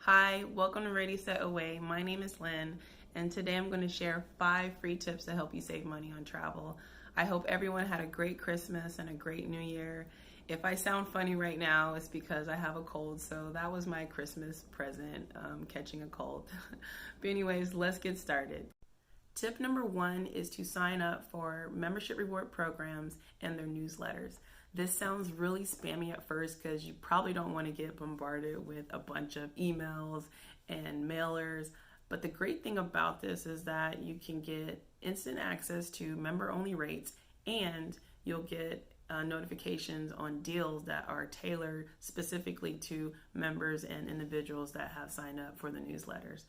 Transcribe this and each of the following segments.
Hi, welcome to Ready, Set, Away. My name is Lynn, and today I'm going to share 5 free tips to help you save money on travel. I hope everyone had a great Christmas and a great New Year. If I sound funny right now, it's because I have a cold, so that was my Christmas present, catching a cold. But anyways, let's get started. Tip number 1 is to sign up for membership reward programs and their newsletters. This sounds really spammy at first because you probably don't want to get bombarded with a bunch of emails and mailers. But the great thing about this is that you can get instant access to member only rates, and you'll get notifications on deals that are tailored specifically to members and individuals that have signed up for the newsletters.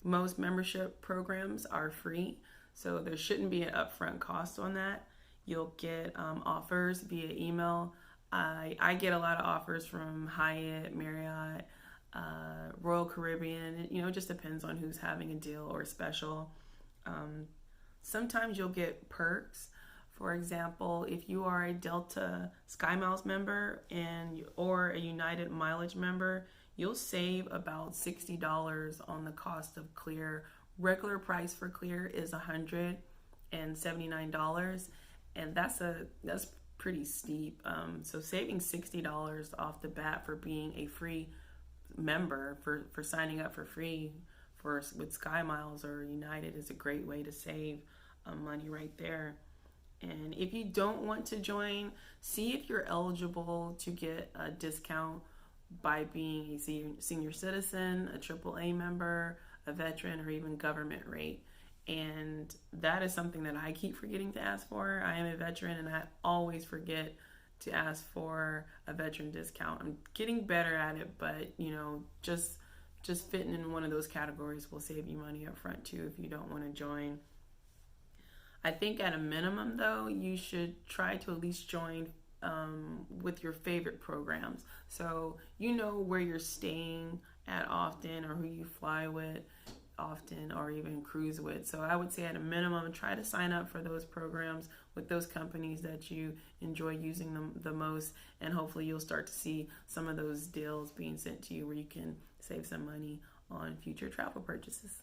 Most membership programs are free, so there shouldn't be an upfront cost on that. You'll get offers via email. I get a lot of offers from Hyatt, Marriott, Royal Caribbean. It just depends on who's having a deal or a special. Sometimes you'll get perks. For example, if you are a Delta SkyMiles member or a United Mileage member, you'll save about $60 on the cost of Clear. Regular price for Clear is $179, and that's pretty steep. So saving $60 off the bat for being a free member, for signing up for free with SkyMiles or United, is a great way to save money right there. And if you don't want to join, see if you're eligible to get a discount by being a senior citizen, a AAA member, a veteran, or even government rate. And that is something that I keep forgetting to ask for. I am a veteran and I always forget to ask for a veteran discount. I'm getting better at it, but just fitting in one of those categories will save you money up front too if you don't want to join. I think at a minimum though, you should try to at least join with your favorite programs. So where you're staying at often, or who you fly with often, or even cruise with. So I would say at a minimum, try to sign up for those programs with those companies that you enjoy using them the most, and hopefully you'll start to see some of those deals being sent to you where you can save some money on future travel purchases.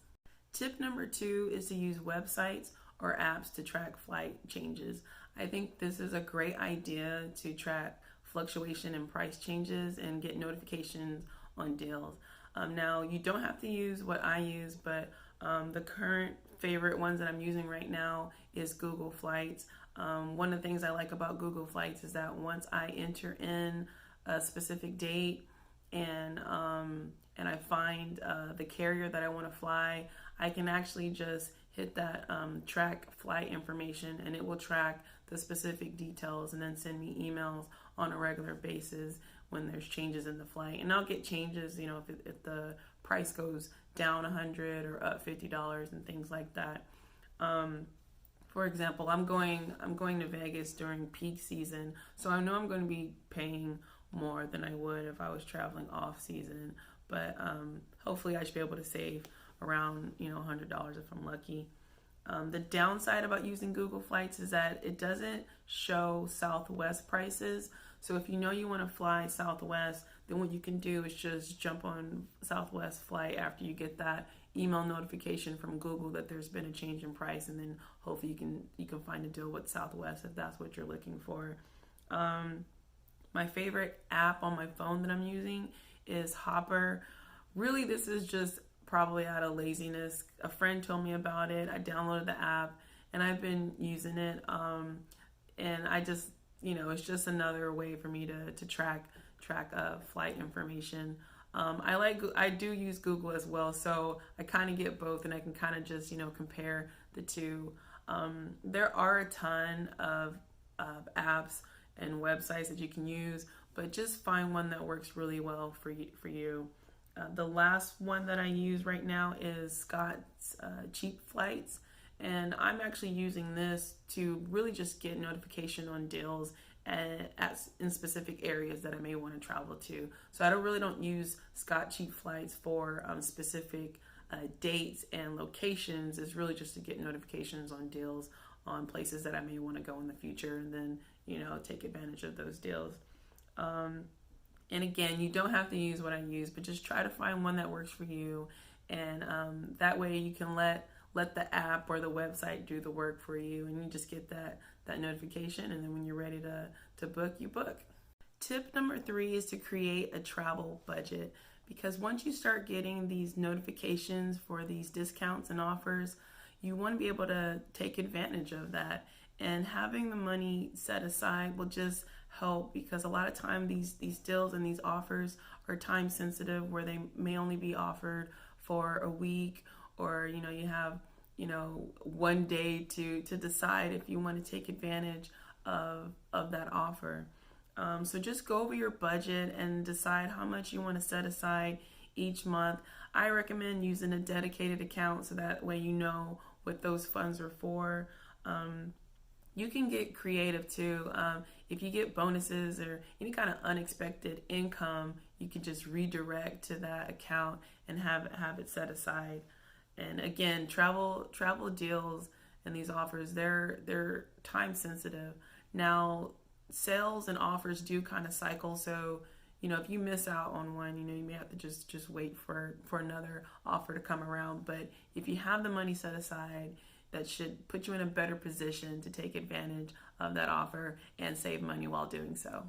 Tip number 2 is to use websites or apps to track flight changes. I think this is a great idea to track fluctuation in price changes and get notifications on deals. Now, you don't have to use what I use, but the current favorite ones that I'm using right now is Google Flights. One of the things I like about Google Flights is that once I enter in a specific date and I find the carrier that I want to fly, I can actually just hit that track flight information, and it will track the specific details and then send me emails on a regular basis when there's changes in the flight. And I'll get changes, if the price goes down $100 or up $50 and things like that. For example, I'm going to Vegas during peak season, so I know I'm going to be paying more than I would if I was traveling off season. But hopefully I should be able to save around $100 if I'm lucky. The downside about using Google Flights is that it doesn't show Southwest prices. So if you want to fly Southwest, then what you can do is just jump on Southwest flight after you get that email notification from Google that there's been a change in price, and then hopefully you can find a deal with Southwest if that's what you're looking for. My favorite app on my phone that I'm using is Hopper. Really, this is just probably out of laziness. A friend told me about it. I downloaded the app and I've been using it. And I just, it's just another way for me to track flight information. I do use Google as well, so I kind of get both, and I can kind of just compare the two. There are a ton of apps and websites that you can use, but just find one that works really well for you. The last one that I use right now is Scott's Cheap Flights, and I'm actually using this to really just get notification on deals in specific areas that I may want to travel to. So I don't use Scott Cheap Flights for specific dates and locations. It's really just to get notifications on deals on places that I may want to go in the future, and then take advantage of those deals. And again, you don't have to use what I use, but just try to find one that works for you. And that way you can let the app or the website do the work for you, and you just get that notification. And then when you're ready to book, you book. Tip number 3 is to create a travel budget, because once you start getting these notifications for these discounts and offers, you want to be able to take advantage of that. And having the money set aside will just help, because a lot of time these deals and these offers are time sensitive, where they may only be offered for a week, or you have one day to decide if you want to take advantage of that offer. So just go over your budget and decide how much you want to set aside each month. I recommend using a dedicated account, so that way you know what those funds are for. You can get creative too. If you get bonuses or any kind of unexpected income, you can just redirect to that account and have it set aside. And again, travel deals and these offers, they're time sensitive. Now, sales and offers do kind of cycle, so if you miss out on one, you may have to just wait for another offer to come around. But if you have the money set aside, that should put you in a better position to take advantage of that offer and save money while doing so.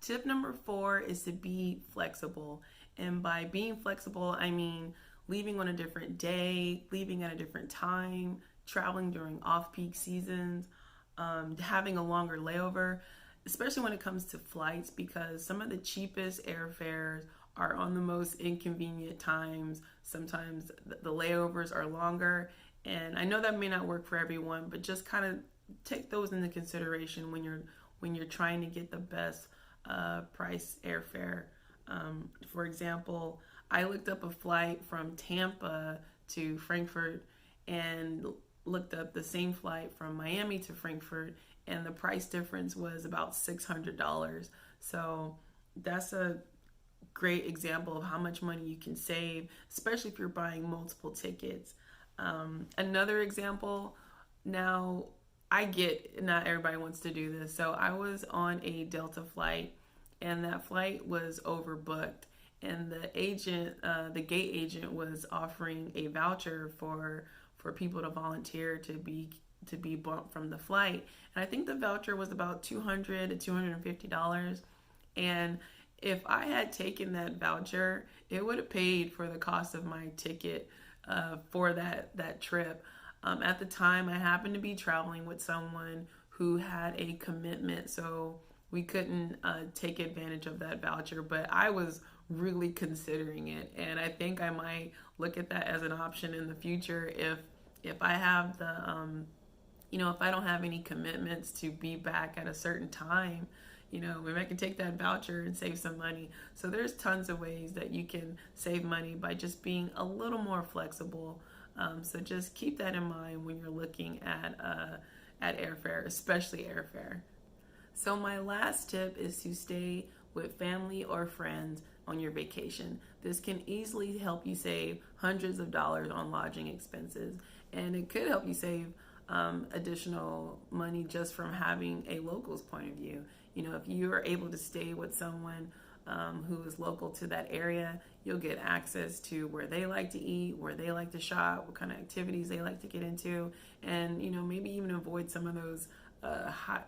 Tip number 4 is to be flexible. And by being flexible, I mean leaving on a different day, leaving at a different time, traveling during off-peak seasons, having a longer layover, especially when it comes to flights, because some of the cheapest airfares are on the most inconvenient times. Sometimes the layovers are longer, and I know that may not work for everyone, but just kind of take those into consideration when you're trying to get the best price airfare. For example, I looked up a flight from Tampa to Frankfurt and looked up the same flight from Miami to Frankfurt, and the price difference was about $600. So that's a great example of how much money you can save, especially if you're buying multiple tickets. Another example, now I get not everybody wants to do this. So I was on a Delta flight, and that flight was overbooked. And the gate agent was offering a voucher for people to volunteer to be bumped from the flight. And I think the voucher was about $200 to $250. And if I had taken that voucher, it would have paid for the cost of my ticket for that trip. At the time, I happened to be traveling with someone who had a commitment, so we couldn't take advantage of that voucher, but I was really considering it, and I think I might look at that as an option in the future if I have if I don't have any commitments to be back at a certain time. Maybe I can take that voucher and save some money. So there's tons of ways that you can save money by just being a little more flexible. So just keep that in mind when you're looking at airfare, especially airfare. So my last tip is to stay with family or friends on your vacation. This can easily help you save hundreds of dollars on lodging expenses, and it could help you save additional money just from having a local's point of view. If you are able to stay with someone who is local to that area, you'll get access to where they like to eat, where they like to shop, what kind of activities they like to get into, and maybe even avoid some of those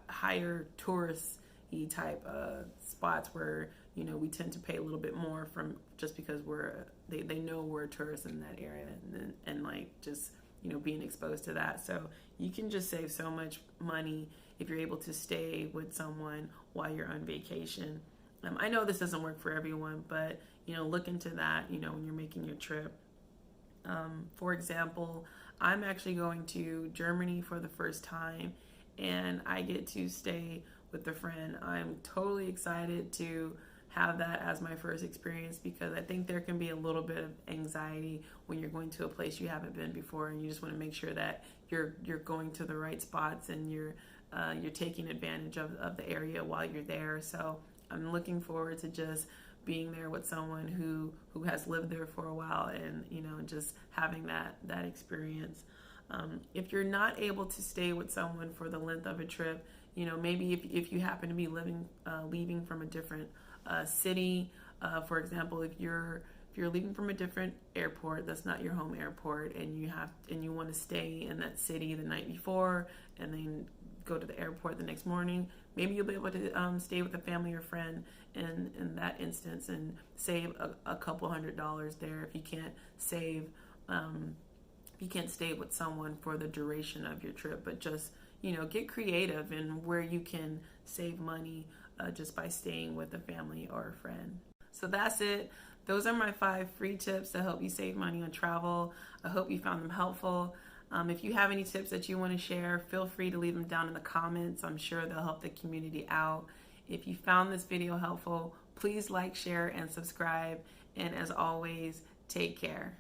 higher tourist-y type spots where we tend to pay a little bit more from just because they know we're tourists in that area, and like just being exposed to that. So you can just save so much money if you're able to stay with someone while you're on vacation. I know this doesn't work for everyone, but look into that when you're making your trip. For example, I'm actually going to Germany for the first time, and I get to stay with a friend. I'm totally excited to have that as my first experience, because I think there can be a little bit of anxiety when you're going to a place you haven't been before, and you just want to make sure that you're going to the right spots and you're taking advantage of the area while you're there. So I'm looking forward to just being there with someone who has lived there for a while, and just having that experience. If you're not able to stay with someone for the length of a trip, maybe if you happen to be leaving from a different city. For example, if you're leaving from a different airport that's not your home airport, and you want to stay in that city the night before and then go to the airport the next morning, maybe you'll be able to stay with a family or friend in that instance and save a couple $100 there. If you can't save, you can't stay with someone for the duration of your trip, but just get creative in where you can save money just by staying with a family or a friend. So that's it. Those are my 5 free tips to help you save money on travel. I hope you found them helpful. If you have any tips that you want to share, feel free to leave them down in the comments. I'm sure they'll help the community out. If you found this video helpful, please like, share, and subscribe. And as always, take care.